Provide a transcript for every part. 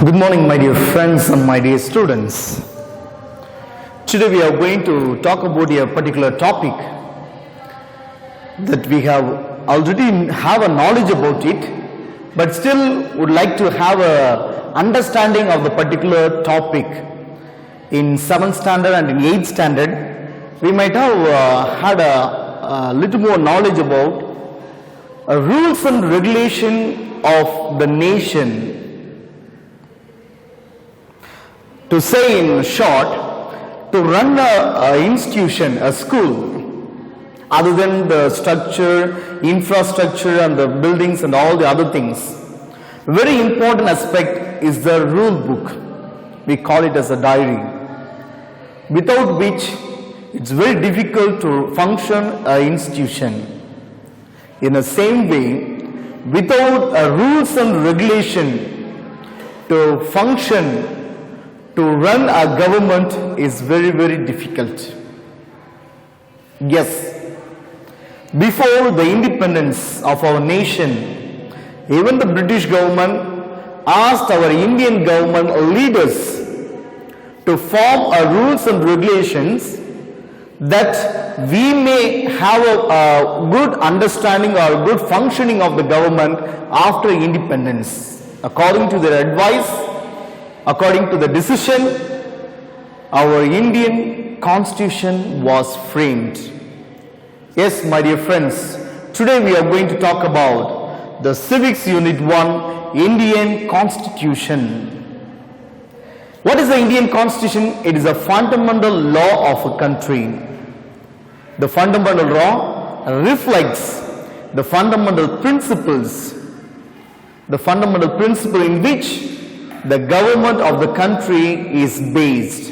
Good morning, my dear friends and my dear students. Today we are going to talk about a particular topic that we have already have a knowledge about it, but still would like to have a understanding of the particular topic. In 7th standard and in 8th standard, we might have had a little more knowledge about rules and regulation of the nation. To say in short, to run an institution, a school, other than the structure, infrastructure and the buildings and all the other things, very important aspect is the rule book. We call it as a diary, without which it's very difficult to function an institution. In the same way, without rules and regulation to function, to run a government is very, very difficult. Yes, before the independence of our nation, even the British government asked our Indian government leaders to form a rules and regulations that we may have a good understanding or good functioning of the government after independence. According to their advice, according to the decision, our Indian Constitution was framed. Yes, my dear friends, today we are going to talk about the Civics Unit 1 Indian Constitution. What is the Indian Constitution? It is a fundamental law of a country. The fundamental law reflects the fundamental principles, the fundamental principle in which the government of the country is based.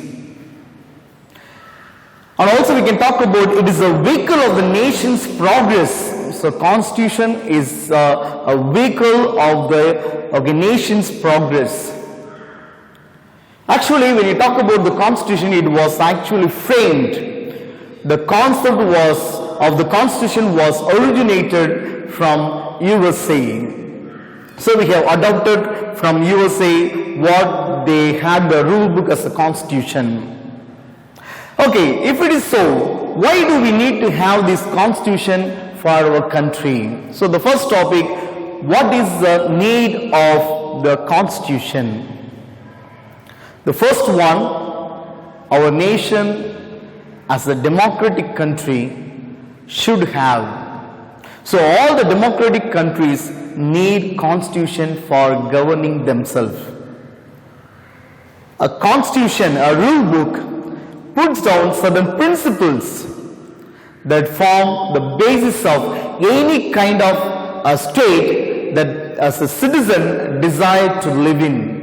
And also we can talk about it is a vehicle of the nation's progress. So Constitution is a vehicle of the nation's progress. Actually, when you talk about the Constitution, it was actually framed. The concept of the Constitution was originated from USA. So we have adopted from USA what they had the rule book as a constitution. Okay, if it is so, why do we need to have this constitution for our country? So the first topic, what is the need of the constitution? The first one, our nation as a democratic country should have. So all the democratic countries need constitution for governing themselves. A constitution, a rule book, puts down certain principles that form the basis of any kind of a state that as a citizen desire to live in.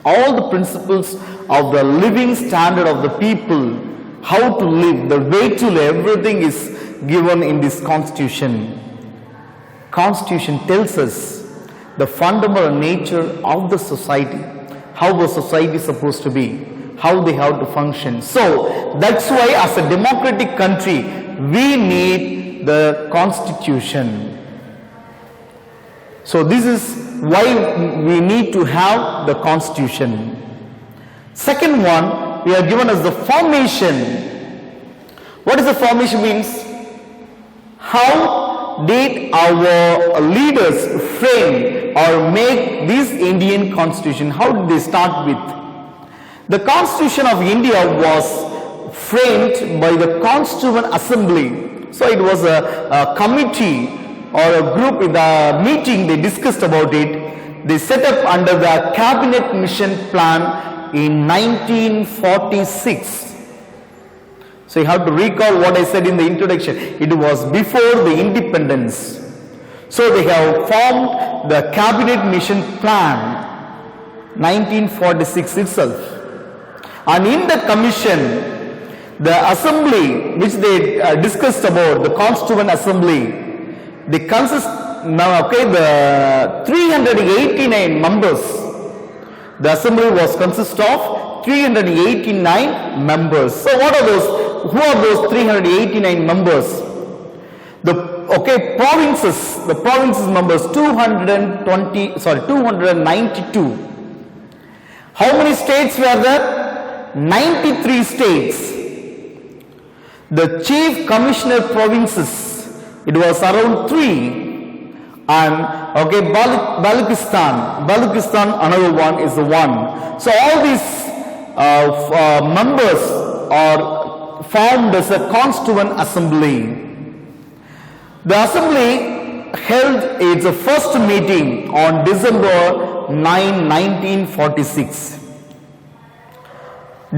All the principles of the living standard of the people, how to live, the way to live, everything is given in this constitution. Constitution tells us the fundamental nature of the society, how the society is supposed to be, how they have to function. So that's why as a democratic country we need the constitution. So this is why we need to have the constitution. Second one, we are given as the formation. What is the formation means? How did our leaders frame or make this Indian Constitution? How did they start with? The Constitution of India was framed by the Constituent Assembly. So it was a committee or a group in the meeting, they discussed about it. They set up under the Cabinet Mission Plan in 1946. So you have to recall what I said in the introduction. It was before the independence. So they have formed the Cabinet Mission Plan 1946 itself. And in the commission, the assembly which they discussed about, the Constituent Assembly, they consist now, the 389 members. The assembly was consist of 389 members. So what are those? Who are those 389 members? The provinces, the provinces numbers 292. How many states were there? 93 states. The chief commissioner provinces, it was around 3. And okay, Balochistan, another one is the one. So all these members are formed as a constituent assembly. The assembly held its first meeting on December 9, 1946.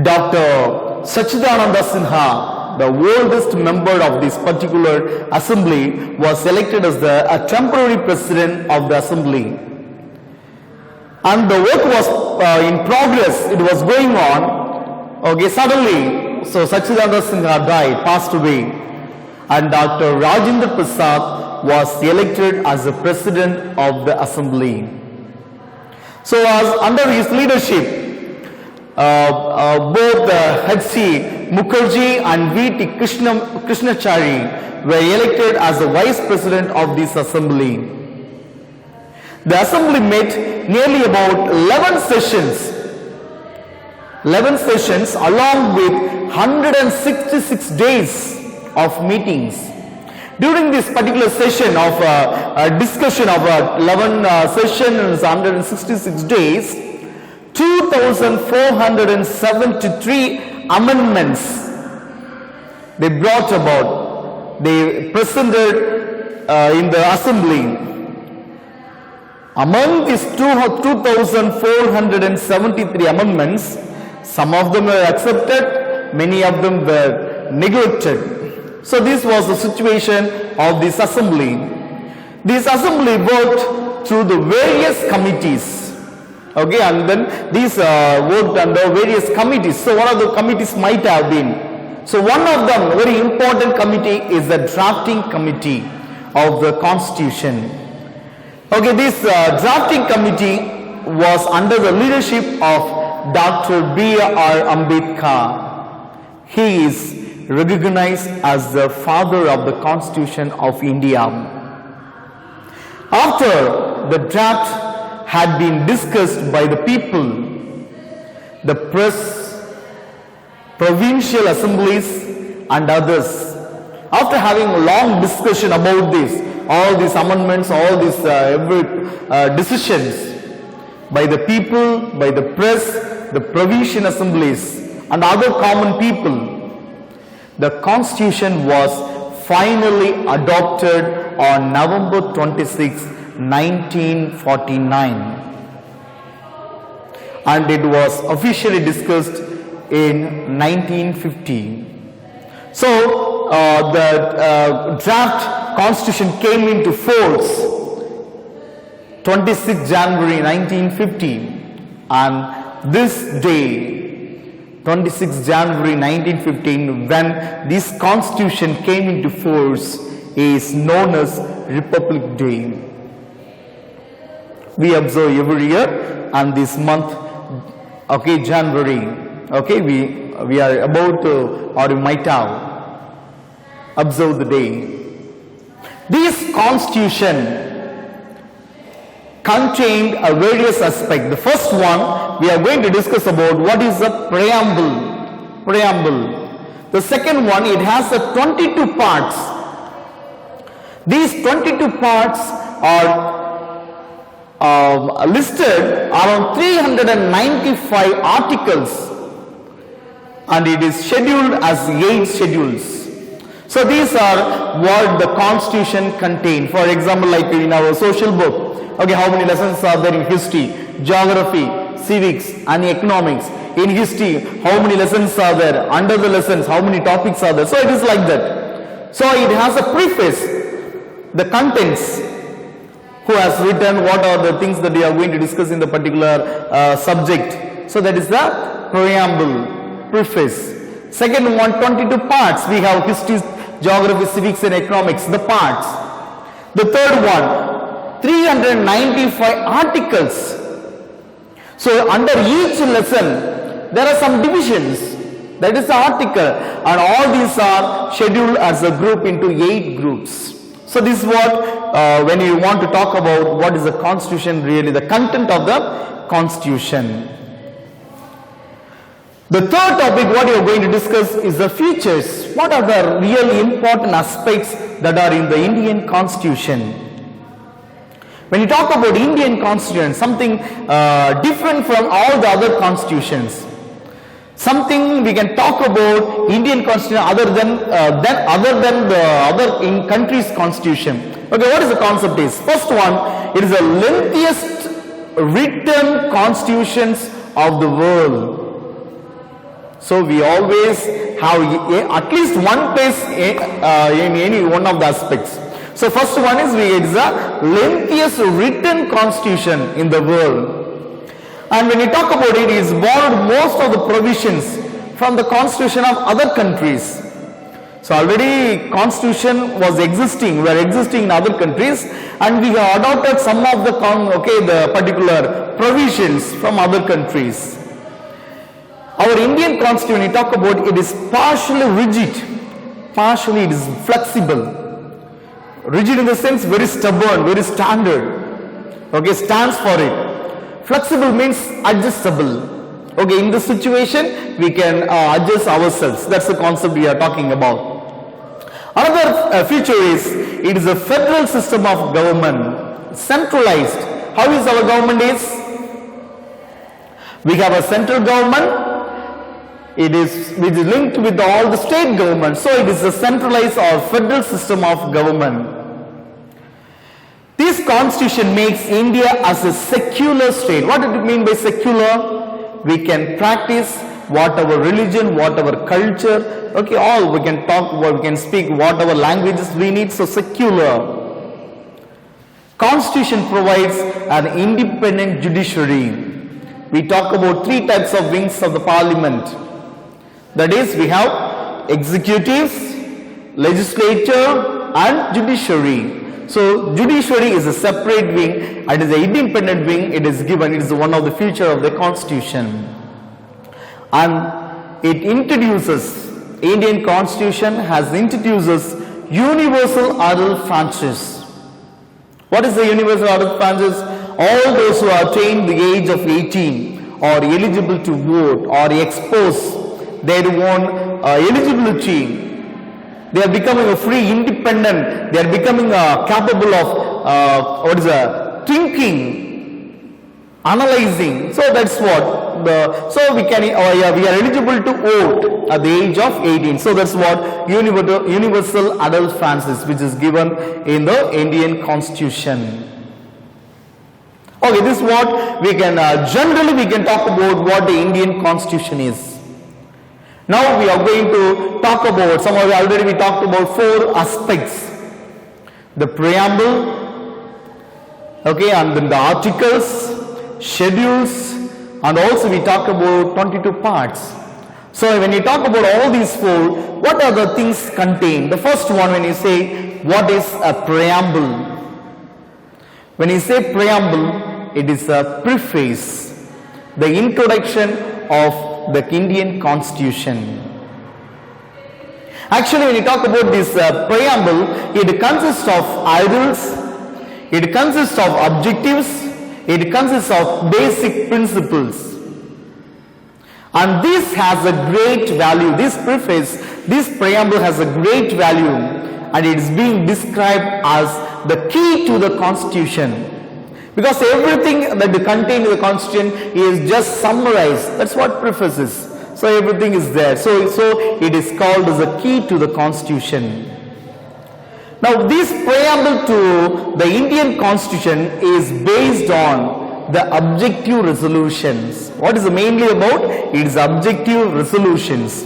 Dr. Sachidananda Sinha, the oldest member of this particular assembly, was elected as the temporary president of the assembly. And the work was in progress, it was going on. Okay, suddenly, so Sachidananda Sinha died, passed away, and Dr. Rajendra Prasad was elected as the president of the assembly. So as under his leadership, both H.C. Mukherjee and V.T. Krishnachari were elected as the vice president of this assembly. The assembly met nearly about 11 sessions along with 166 days of meetings. During this particular session of discussion of 11 sessions, 166 days, 2,473 amendments they brought about, they presented in the assembly. Among these 2,473 amendments, some of them were accepted, many of them were neglected. So this was the situation of this assembly. This assembly worked through the various committees. Okay, and then these worked under various committees. So one of the committees might have been. So one of them, very important committee, is the drafting committee of the Constitution. Okay, this drafting committee was under the leadership of Dr. B.R. Ambedkar. He is recognized as the father of the Constitution of India. After the draft had been discussed by the people, the press, provincial assemblies and others, after having a long discussion about this, all these amendments, all these decisions by the people, by the press, the provincial assemblies and other common people, the Constitution was finally adopted on November 26, 1949, and it was officially discussed in 1950. So the draft Constitution came into force 26 January 1950, and this day, 26 January 1915, when this Constitution came into force, is known as Republic Day. We observe every year, and this month, okay, January, okay, we are about to, or we might have observed the day. This Constitution contained a various aspects. The first one we are going to discuss about what is the preamble. The second one, it has 22 parts. These 22 parts are listed around 395 articles, and it is scheduled as 8 schedules. So these are what the Constitution contained. For example, like in our social book, okay, how many lessons are there in history, geography, civics and economics? In history, how many lessons are there? Under the lessons, how many topics are there? So it is like that. So it has a preface, the contents, who has written, what are the things that we are going to discuss in the particular subject. So that is the preamble, preface. Second one, 22 parts. We have history, geography, civics and economics, the parts. The third one, 395 articles. So under each lesson, there are some divisions. That is the article, and all these are scheduled as a group into 8 groups. So this is what, when you want to talk about what is the Constitution really, the content of the Constitution. The third topic what you are going to discuss is the features. What are the really important aspects that are in the Indian Constitution? When you talk about Indian Constitution, something different from all the other constitutions. Something we can talk about Indian Constitution other than the other in countries' constitution. Okay, what is the concept is? First one, it is the lengthiest written constitutions of the world. So we always have at least one page in any one of the aspects. So first one is it is the lengthiest written constitution in the world. And when you talk about it, it is borrowed most of the provisions from the constitution of other countries. So already constitution were existing in other countries, and we have adopted some of the particular provisions from other countries. Our Indian constitution, when you talk about it, is partially rigid, partially it is flexible. Rigid in the sense very stubborn, very standard. Okay, stands for it. Flexible means adjustable. Okay, in this situation we can adjust ourselves. That's the concept we are talking about. Another feature is it is a federal system of government, centralized. How is our government is? We have a central government. It is linked with all the state government. So it is a centralized or federal system of government. This constitution makes India as a secular state. What does it mean by secular? We can practice whatever religion, whatever culture, okay, all we can talk, we can speak whatever languages we need. So secular. Constitution provides an independent judiciary. We talk about three types of wings of the parliament. That is, we have executives, legislature and judiciary. So judiciary is a separate wing and is an independent wing. It is given, it is one of the feature of the constitution. And it introduces, Indian constitution has introduces universal adult franchise. What is the universal adult franchise? All those who are attained the age of 18 are eligible to vote or expose their own eligibility. They are becoming a free, independent. They are becoming capable of thinking, analyzing. So that's what so we are eligible to vote at the age of 18. So that's what universal adult franchise, which is given in the Indian Constitution. Okay, this is what we can generally we can talk about what the Indian Constitution is. Now we are going to talk about, already we talked about 4 aspects. The preamble, okay, and then the articles, schedules, and also we talked about 22 parts. So when you talk about all these 4, what are the things contained? The first one, when you say, what is a preamble? When you say preamble, it is a preface, the introduction of the Indian Constitution. Actually, when you talk about this preamble, it consists of ideals, it consists of objectives, it consists of basic principles. And this has a great value. This preface, this preamble has a great value, and it is being described as the key to the Constitution. Because everything that is contained in the Constitution is just summarized. That's what preface is. So everything is there. So it is called as a key to the Constitution. Now this preamble to the Indian Constitution is based on the objective resolutions. What is it mainly about? It is objective resolutions.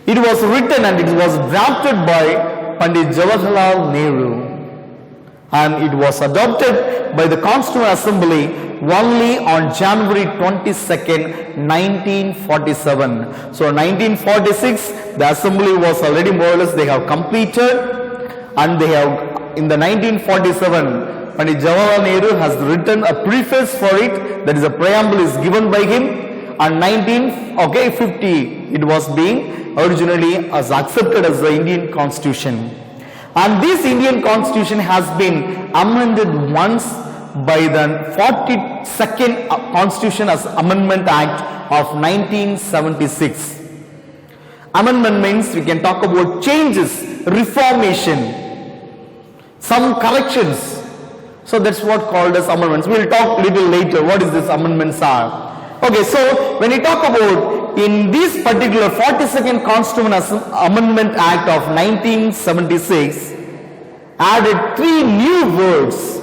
It was written and it was drafted by Pandit Jawaharlal Nehru. And it was adopted by the Constituent Assembly only on January 22nd, 1947. So 1946, the Assembly was already more or less, they have completed, and they have, in the 1947, Pandit Jawaharlal Nehru has written a preface for it, that is a preamble is given by him, and 1950, it was being originally as accepted as the Indian Constitution. And this Indian Constitution has been amended once by the 42nd Constitution as Amendment Act of 1976. Amendment means we can talk about changes, reformation, some corrections. So that's what called as amendments. We'll talk little later what is this amendments are. Okay, so when we talk about in this particular 42nd Constitutional Amendment Act of 1976 added 3 new words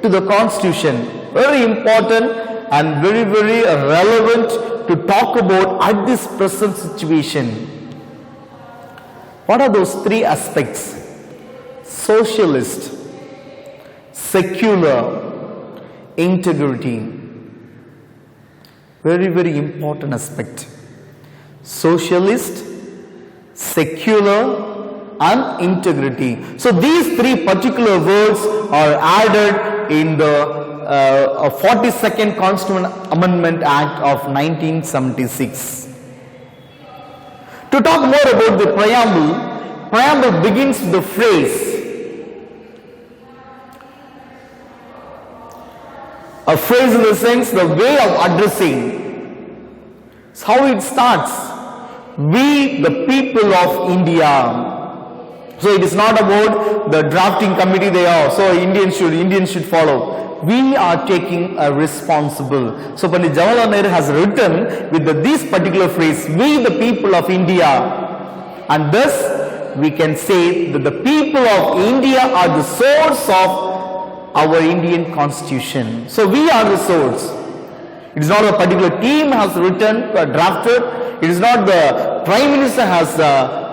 to the Constitution. Very important and very relevant to talk about at this present situation. What are those 3 aspects? Socialist, secular, integrity. Very important aspect. Socialist, secular and integrity. So these 3 particular words are added in the 42nd Constitutional Amendment Act of 1976. To talk more about the preamble begins with the phrase, a phrase in the sense, the way of addressing. It's how it starts. We, the people of India. So it is not about the drafting committee they are. So Indians should follow. We are taking a responsible. So Pandit Jawaharlal Nehru has written with this particular phrase, we, the people of India. And thus we can say that the people of India are the source of our Indian Constitution. So we are the source. It is not a particular team has written, drafted. It is not the Prime Minister has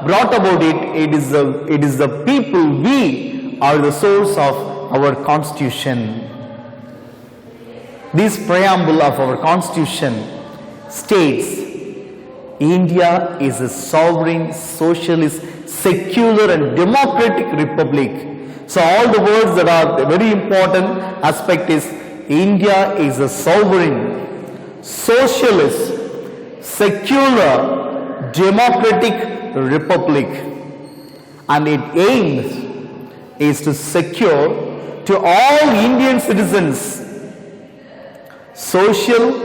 brought about it. It is the people. We are the source of our Constitution. This preamble of our Constitution states, India is a sovereign, socialist, secular and democratic republic. So all the words that are very important aspect is India is a sovereign, socialist, secular, democratic republic, and its aim is to secure to all Indian citizens social,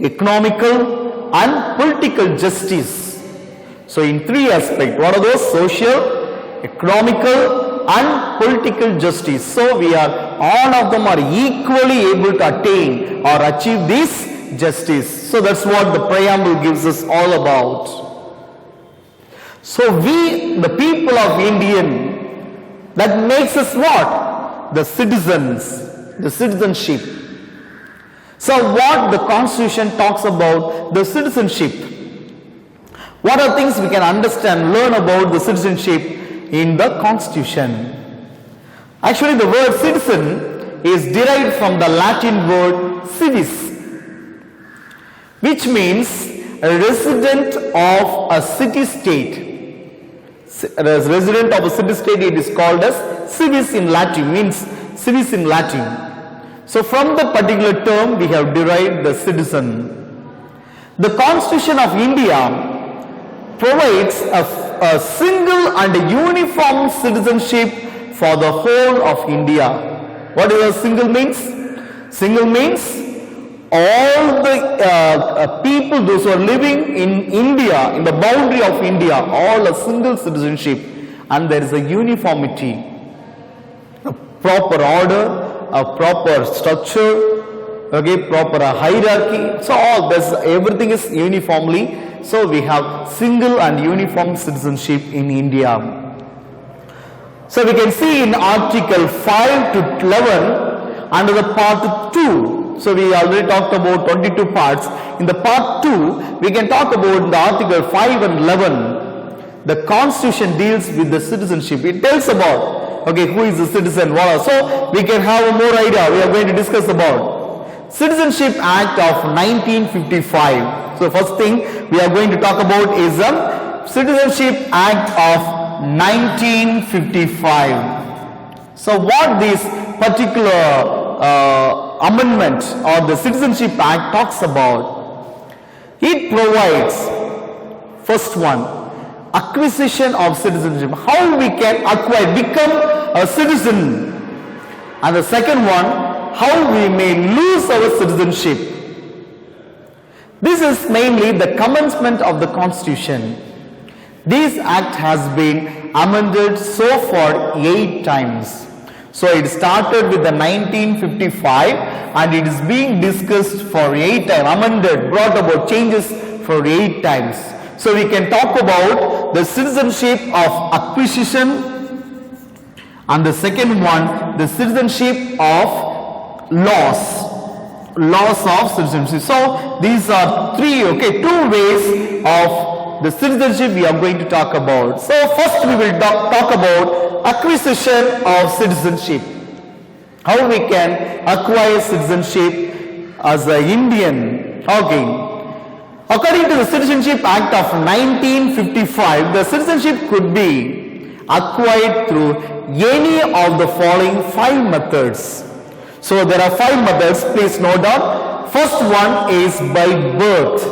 economical and political justice. So in 3 aspects, what are those? Social, economical and political justice. So we are, all of them are equally able to attain or achieve this justice. So that's what the preamble gives us all about. So we, the people of Indian, that makes us what? The citizens, the citizenship. So what the Constitution talks about the citizenship. What are things we can understand, learn about the citizenship in the Constitution? Actually, the word citizen is derived from the Latin word civis, which means a resident of a city-state. As resident of a city-state, it is called as civis in Latin, means civis in Latin. So from the particular term, we have derived the citizen. The Constitution of India provides a single and uniform citizenship for the whole of India. What does a single means? Single means all the people, those who are living in India, in the boundary of India, all a single citizenship, and there is a uniformity, a proper order, a proper structure, okay, proper hierarchy. So all this, everything is uniformly. So we have single and uniform citizenship in India. So we can see in Article 5 to 11 under the Part 2. So we already talked about 22 parts. In the Part 2, we can talk about the Article 5 and 11. The Constitution deals with the citizenship. It tells about, okay, who is the citizen. So we can have a more idea. We are going to discuss about Citizenship Act of 1955. So first thing we are going to talk about is the Citizenship Act of 1955. So what this particular amendment or the Citizenship Act talks about, it provides, first one, acquisition of citizenship, how we can acquire, become a citizen, and the second one, how we may lose our citizenship. This is mainly the commencement of the Constitution. This act has been amended so far 8 times. So it started with the 1955 and it is being discussed for 8 times, amended, brought about changes for 8 times. So we can talk about the citizenship of acquisition, and the second one, the citizenship of laws of citizenship. So these are two ways of the citizenship we are going to talk about. So first we will talk about acquisition of citizenship. How we can acquire citizenship as an Indian. According to the Citizenship Act of 1955, the citizenship could be acquired through any of the following 5 methods. So there are 5 methods, please note down. First one is by birth.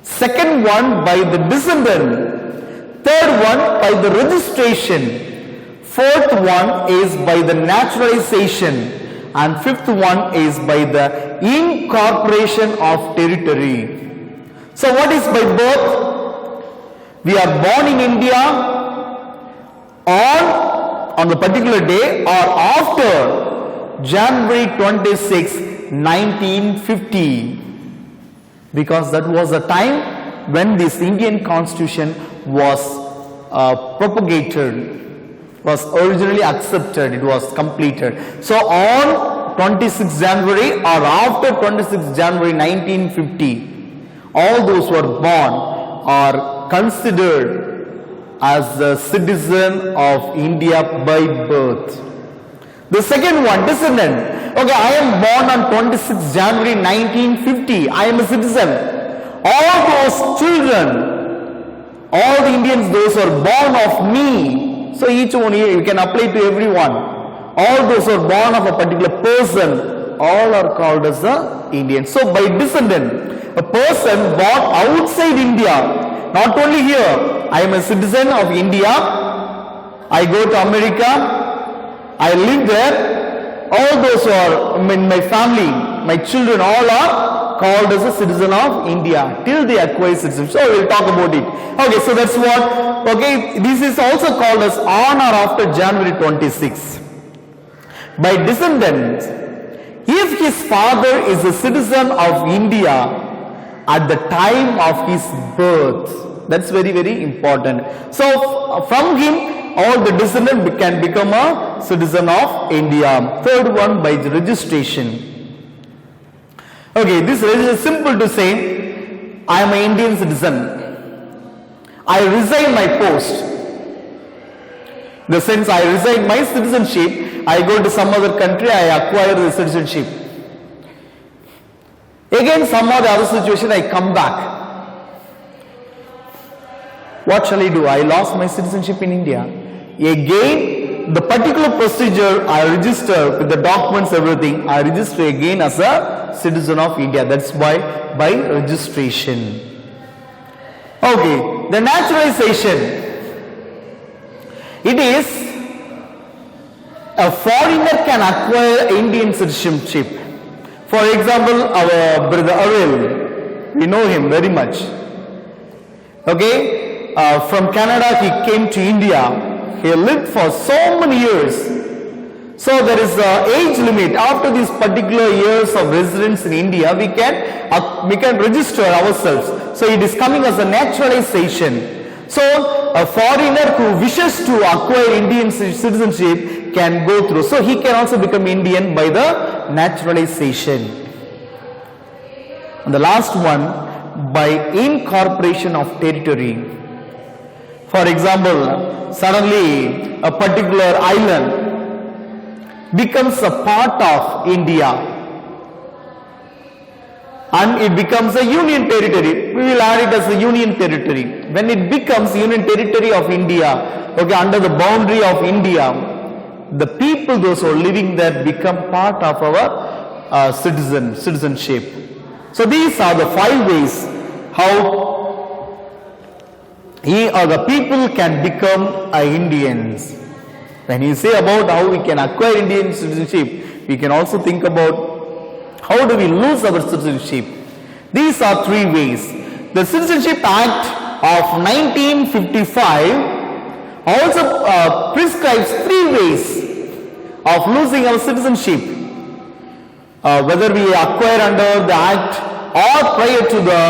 Second one by the descendant. Third one by the registration. Fourth one is by the naturalization. And fifth one is by the incorporation of territory. So what is by birth? We are born in India on the particular day or after January 26, 1950, because that was the time when this Indian Constitution was propagated, was originally accepted, it was completed. So on 26 January or after 26 January 1950, all those who are born are considered as a citizen of India by birth. The second one, descendant. Okay, I am born on 26 January 1950. I am a citizen. All those children, all the Indians, those who are born of me. So each one here, you can apply to everyone. All those who are born of a particular person, all are called as the Indian. So by descendant, a person born outside India, not only here, I am a citizen of India, I go to America, I live there, all those who are in my family, my children, all are called as a citizen of India till they acquire citizenship. So we will talk about it. Okay, so that's what, this is also called as on or after January 26. By descendants, if his father is a citizen of India at the time of his birth, that's very, very important. So from him, all the descendant can become a citizen of India. Third one, by the registration. Okay, this is simple to say, I am an Indian citizen. I resign my post. In the sense, I resign my citizenship, I go to some other country, I acquire the citizenship. Again, some other situation, I come back. What shall I do? I lost my citizenship in India. Again, the particular procedure, I register with the documents, everything, I register again as a citizen of India. That's why by registration. Okay, the naturalization. It is a foreigner can acquire Indian citizenship. For example, our brother Aril, we know him very much. Okay, from Canada he came to India. He lived for so many years. So there is an age limit. After these particular years of residence in India, we can register ourselves. So it is coming as a naturalization. So a foreigner who wishes to acquire Indian citizenship can go through. So he can also become Indian by the naturalization. And the last one, by incorporation of territory. For example, suddenly a particular island becomes a part of India and it becomes a union territory. We will add it as a union territory. When it becomes union territory of India, okay, under the boundary of India, the people, those who are living there, become part of our citizenship. So these are the 5 ways how he or the people can become Indians. When you say about how we can acquire Indian citizenship, we can also think about how do we lose our citizenship. These are three ways. The Citizenship Act of 1955 also prescribes three ways of losing our citizenship, whether we acquire under the act or prior to the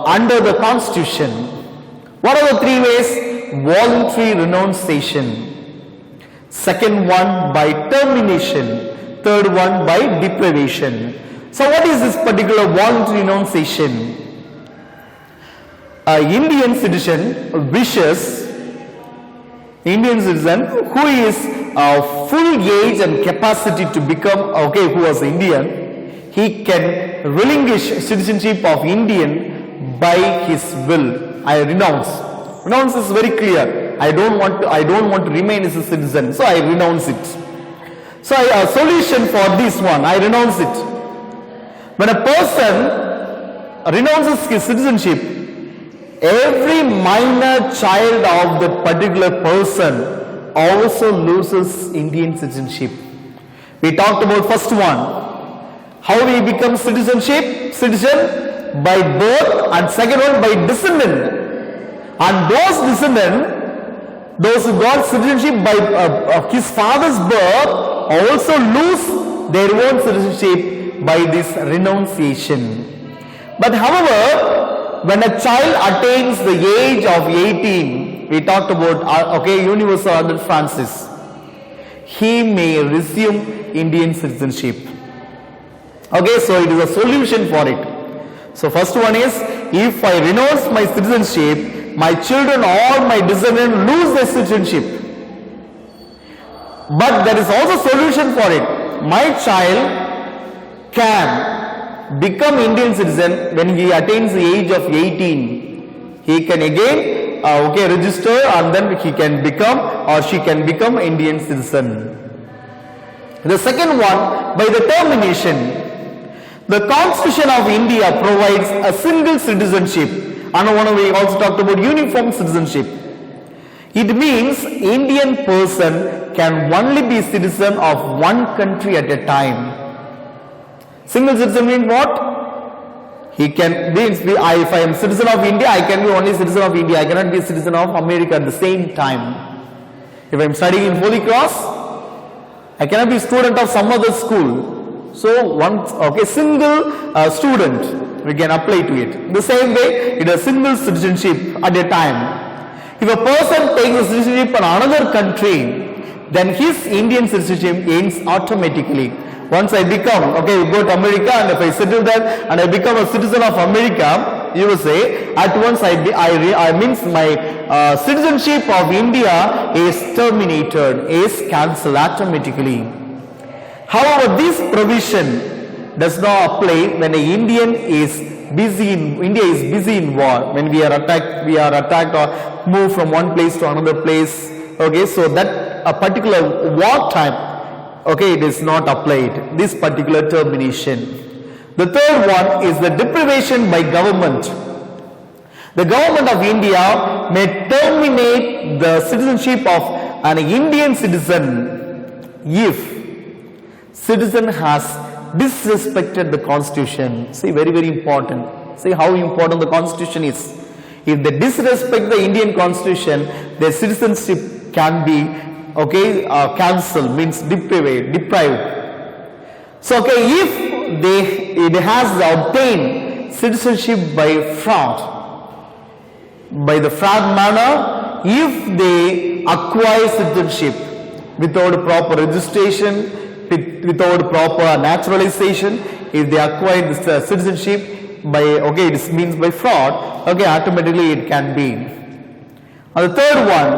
under the constitution. What are the three ways? Voluntary renunciation, second one by termination, third one by deprivation. So what is this particular voluntary renunciation? Indian citizen who is full age and capacity to become, who was Indian, he can relinquish citizenship of Indian by his will. I renounce. Renounce is very clear. I don't want to remain as a citizen, so I renounce it. So a solution for this one, I renounce it. When a person renounces his citizenship, every minor child of the particular person also loses Indian citizenship. We talked about first one. How we become citizen by birth, and second one by descendant. And those descendant, those who got citizenship by his father's birth, also lose their own citizenship by this renunciation. But however, when a child attains the age of 18, we talked about universal adult Francis, he may resume Indian citizenship. Okay, so it is a solution for it. So first one is, if I renounce my citizenship, my children or my descendants lose their citizenship. But there is also solution for it. My child can become Indian citizen when he attains the age of 18. He can again register, and then he can become or she can become Indian citizen. The second one, by the termination. The Constitution of India provides a single citizenship, and we also talked about uniform citizenship. It means Indian person can only be citizen of one country at a time. Single citizen means what? He can be, if I am citizen of India, I can be only citizen of India. I cannot be a citizen of America at the same time. If I am studying in Holy Cross, I cannot be a student of some other school. So one single student, we can apply to it. The same way, it is single citizenship at a time. If a person takes a citizenship in another country, then his Indian citizenship ends automatically. Once I become, we go to America, and if I settle there and I become a citizen of America, USA, at once means my citizenship of India is terminated, is cancelled automatically. However, this provision does not apply when an Indian is busy in war. When we are attacked or move from one place to another place. Okay, so that a particular war time, it is not applied, this particular termination. The third one is the deprivation by government. The government of India may terminate the citizenship of an Indian citizen if citizen has disrespected the constitution. See, very, very important. See how important the constitution is. If they disrespect the Indian constitution, their citizenship can be cancelled, means deprived. So if it has obtained citizenship by fraud, by the fraud manner, if they acquire citizenship without proper registration, without proper naturalization, if they acquire this citizenship by it means by fraud, automatically it can be. And the third one,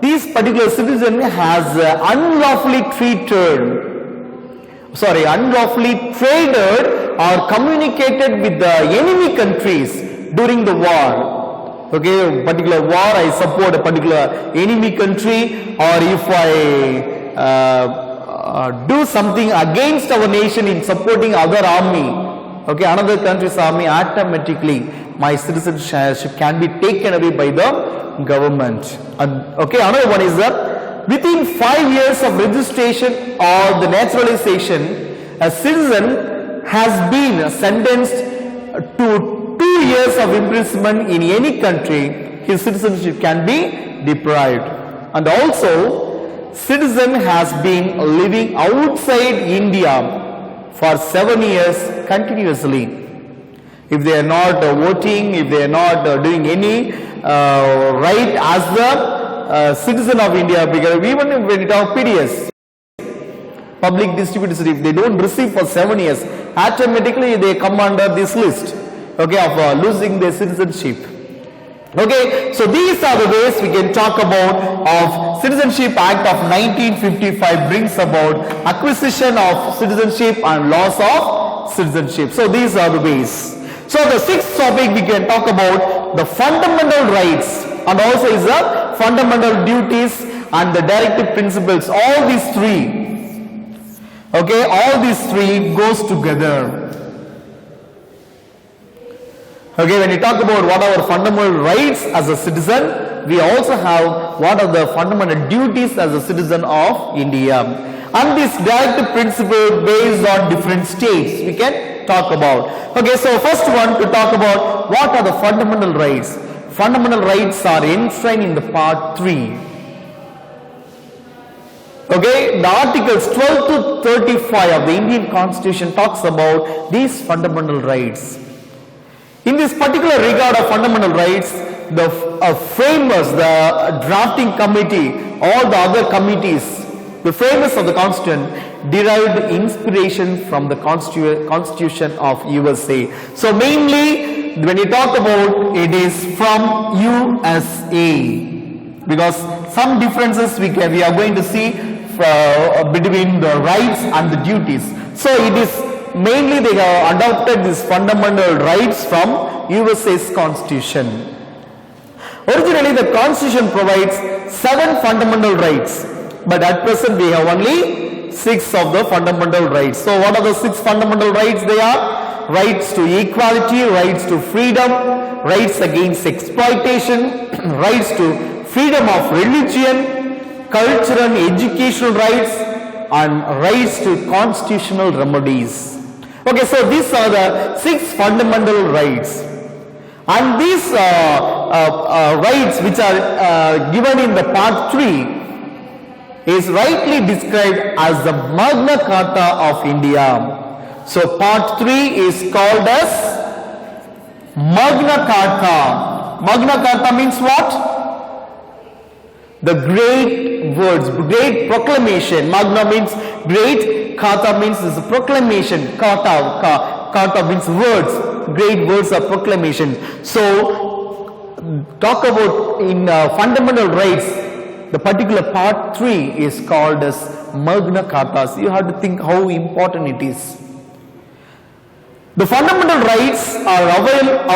this particular citizen has unlawfully traded or communicated with the enemy countries during the war. Particular war, I support a particular enemy country, or if I do something against our nation in supporting other army, another country's army, automatically my citizenship can be taken away by the government. Another one is that within 5 years of registration or the naturalization, a citizen has been sentenced to 2 years of imprisonment in any country, his citizenship can be deprived. And also, citizen has been living outside India for 7 years continuously. If they are not voting, if they are not doing any right as the citizen of India, because even when it are PDS, public distributors, if they don't receive for 7 years, automatically they come under this list, okay, of losing their citizenship. Okay, so these are the ways we can talk about of Citizenship Act of 1955 brings about acquisition of citizenship and loss of citizenship. So these are the ways. So the sixth topic we can talk about the fundamental rights and also is the fundamental duties and the directive principles. All these three, okay, all these three goes together. Okay, when you talk about what are our fundamental rights as a citizen, we also have what are the fundamental duties as a citizen of India. And this directive principle based on different states we can talk about. Okay, so first one to talk about what are the fundamental rights. Fundamental rights are enshrined in the part 3. Okay, the articles 12 to 35 of the Indian Constitution talks about these fundamental rights. In this particular regard of fundamental rights, the framers, the drafting committee, all the other committees, the framers of the Constitution derived inspiration from the Constitution of USA. So mainly when you talk about it is from USA, because some differences we are going to see between the rights and the duties. So it is mainly they have adopted these fundamental rights from USA's Constitution. Originally the Constitution provides 7 fundamental rights, but at present we have only 6 of the fundamental rights. So what are the 6 fundamental rights? They are rights to equality, rights to freedom, rights against exploitation, rights to freedom of religion, cultural and educational rights, and rights to constitutional remedies. Okay, so these are the 6 fundamental rights. And these rights which are given in the part 3 is rightly described as the Magna Carta of India. So part 3 is called as Magna Carta. Magna Carta means what? The great words, great proclamation. Magna means great, Carta means is a proclamation. Carta means words, great words of proclamation. So talk about in fundamental rights, the particular part 3 is called as Magna Carta. So you have to think how important it is. The fundamental rights are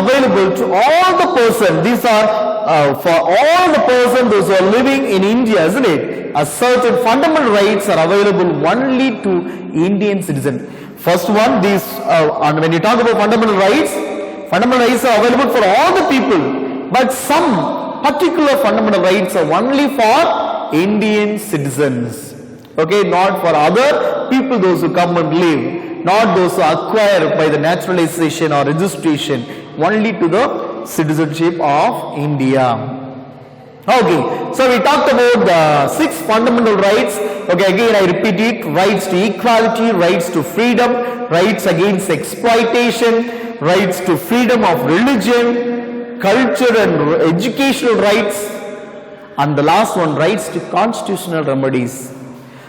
available to all the person. These are for all the person those who are living in India, isn't it? A certain fundamental rights are available only to Indian citizens. First one, these and when you talk about fundamental rights are available for all the people, but some particular fundamental rights are only for Indian citizens. Okay, not for other people, those who come and live, not those who acquire by the naturalization or registration, only to the citizenship of India. Okay, so we talked about the 6 fundamental rights. Okay, again I repeat it: rights to equality, rights to freedom, rights against exploitation, rights to freedom of religion, culture and educational rights, and the last one, rights to constitutional remedies.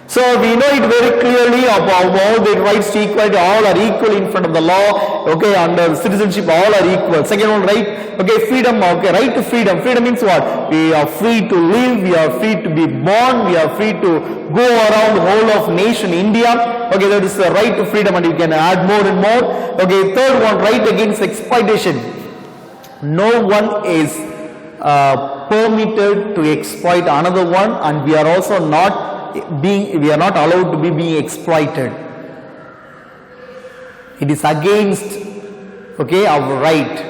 So we know it very clearly about all the rights to equality, all are equal in front of the law. Okay, under citizenship all are equal. Second one, right, okay, freedom, okay, right to freedom. Freedom means what? We are free to live, we are free to be born, we are free to go around the whole of nation India. Okay, that is the right to freedom, and you can add more and more. Okay, third one, right against exploitation. No one is permitted to exploit another one, and we are also not allowed to be being exploited. It is against, okay, our right.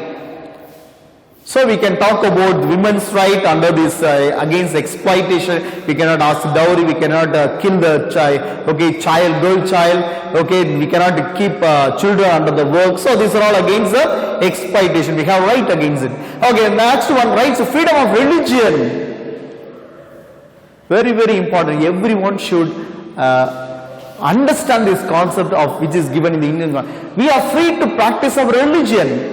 So we can talk about women's right under this against exploitation. We cannot ask dowry, we cannot kill the child, okay, girl child, okay, we cannot keep children under the work. So these are all against the exploitation. We have right against it. Okay, next one, rights of freedom of religion. Very, very important. Everyone should understand this concept of which is given in the Indian Constitution. We are free to practice our religion.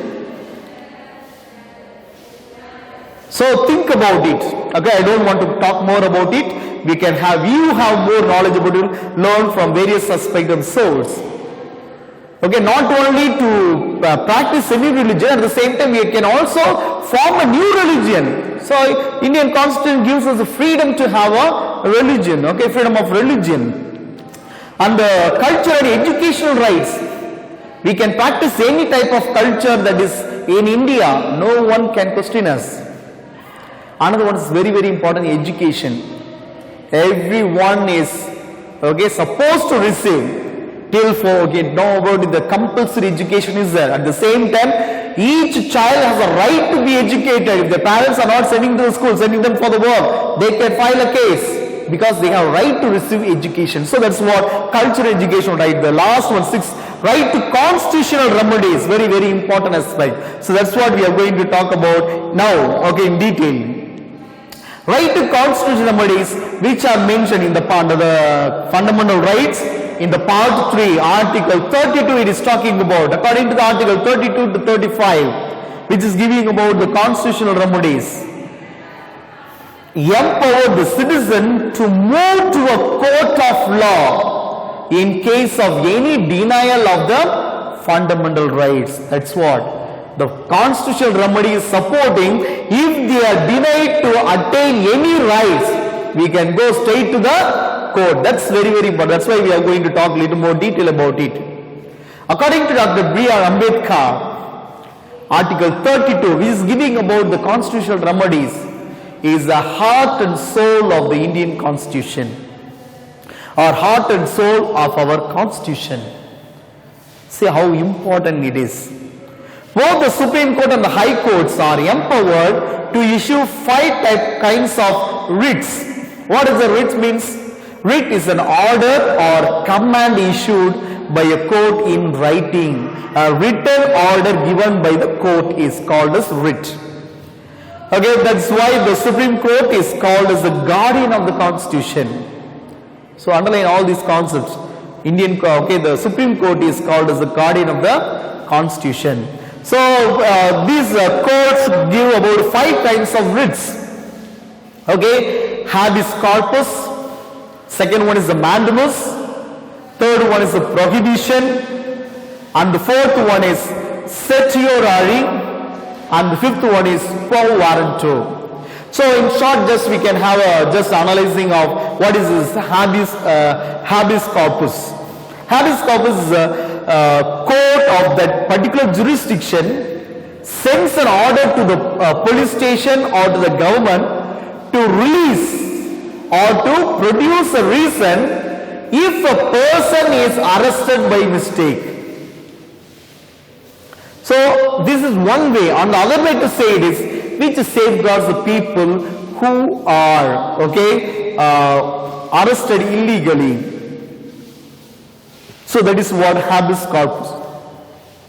So think about it. Okay, I don't want to talk more about it. You have more knowledge about it, learn from various aspects of source. Okay, not only to practice any religion, at the same time we can also form a new religion. So Indian Constitution gives us the freedom to have a religion, okay, freedom of religion. And the culture and educational rights. We can practice any type of culture that is in India. No one can question us. Another one is very, very important, education. Everyone is supposed to receive till know about it, the compulsory education is there. At the same time, each child has a right to be educated. If the parents are not sending to the school, sending them for the work, they can file a case because they have right to receive education. So that's what cultural education, right? The last one, 6, right to constitutional remedies, very, very important aspect. So that's what we are going to talk about now, okay, in detail. Right to constitutional remedies which are mentioned in the part of the fundamental rights in the part 3, article 32 it is talking about, according to the article 32 to 35, which is giving about the constitutional remedies. Empower the citizen to move to a court of law in case of any denial of the fundamental rights. That's what the constitutional remedy is supporting. If they are denied to attain any rights, we can go straight to the court. That's very, very important. That's why we are going to talk a little more detail about it. According to Dr. B.R. Ambedkar, article 32, which is giving about the constitutional remedies, is the heart and soul of the Indian Constitution, or heart and soul of our Constitution. See how important it is. Both the Supreme Court and the High Courts are empowered to issue 5 kinds of writs. What does a writ means? Writ is an order or command issued by a court in writing. A written order given by the court is called as writ. Okay, that's why the Supreme Court is called as the guardian of the Constitution. So underline all these concepts. The Supreme Court is called as the guardian of the Constitution. So these courts give about 5 kinds of writs. Okay, habeas corpus. Second one is the mandamus. Third one is the prohibition. And the fourth one is certiorari. And the fifth one is quo warranto. So in short, just we can have a just analyzing of what is this habeas corpus. Habeas corpus is a court of that particular jurisdiction sends an order to the police station or to the government to release or to produce a reason if a person is arrested by mistake. So this is one way. On the other way to say it is which safeguards the people who are arrested illegally. So that is what habeas corpus.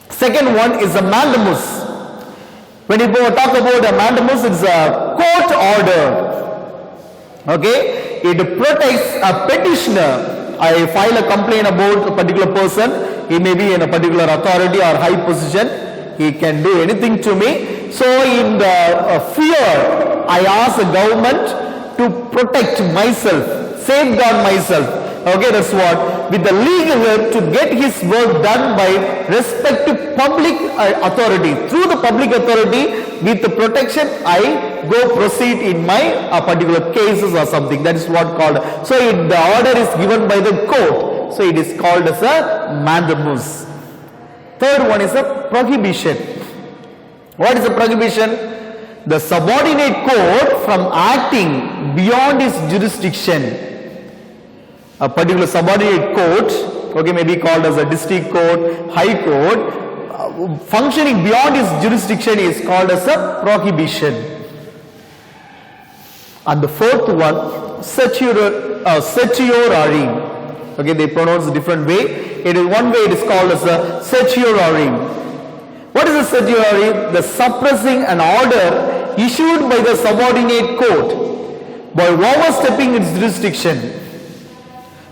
Second one is a mandamus. When you talk about a mandamus, it's a court order. Okay, it protects a petitioner. I file a complaint about a particular person. He may be in a particular authority or high position. He can do anything to me. So in the fear, I ask the government to protect myself, safeguard myself. Okay, that's what. With the legal help to get his work done by respect to public authority. Through the public authority, with the protection, I go proceed in my particular cases or something. That is what called. So the order is given by the court. So it is called as a mandamus. Third one is a prohibition. What is a prohibition? The subordinate court from acting beyond its jurisdiction. A particular subordinate court, may be called as a district court, high court, functioning beyond his jurisdiction is called as a prohibition. And the fourth one, certiorari. Okay, they pronounce a different way. It is one way it is called as a certiorari. What is a certiorari? The suppressing an order issued by the subordinate court by overstepping its jurisdiction.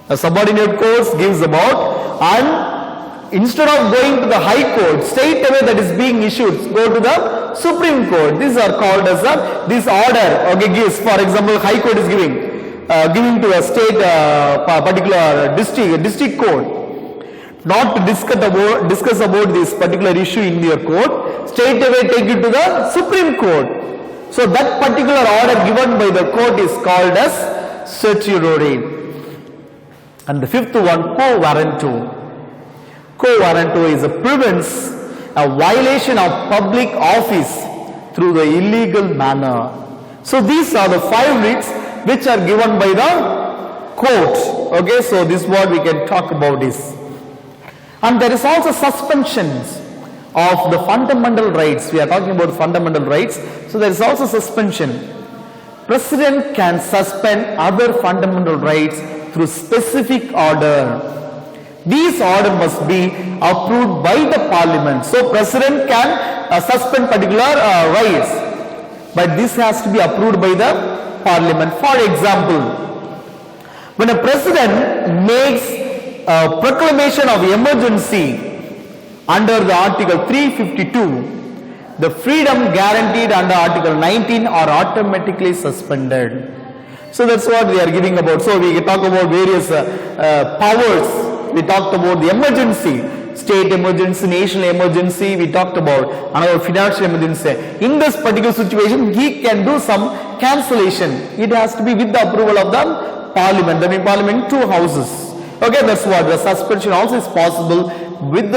A subordinate court gives about, and instead of going to the high court, straight away that is being issued, go to the Supreme Court. These are called as this order. Okay, gives, for example, high court is giving to a state particular district court, not to discuss about this particular issue in your court, straight away take it to the Supreme Court. So that particular order given by the court is called as certiorari. And the fifth one, quo warranto. Quo warranto is a prevents a violation of public office through the illegal manner. So these are the 5 writs which are given by the court. Okay, so this is what we can talk about this. And there is also suspensions of the fundamental rights. We are talking about fundamental rights. So there is also suspension. President can suspend other fundamental rights through specific order. These order must be approved by the parliament. So president can suspend particular rights, but this has to be approved by the parliament. For example, when a president makes a proclamation of emergency under the article 352, the freedom guaranteed under article 19 are automatically suspended. So that's what we are giving about. So we talk about various powers. We talked about the emergency, state emergency, national emergency. We talked about another financial emergency. In this particular situation, he can do some cancellation. It has to be with the approval of the parliament. That means parliament, 2 houses. Okay, that's what the suspension also is possible with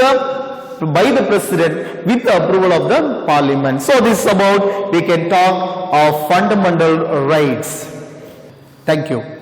by the president with the approval of the parliament. So this is about, we can talk of fundamental rights. Thank you.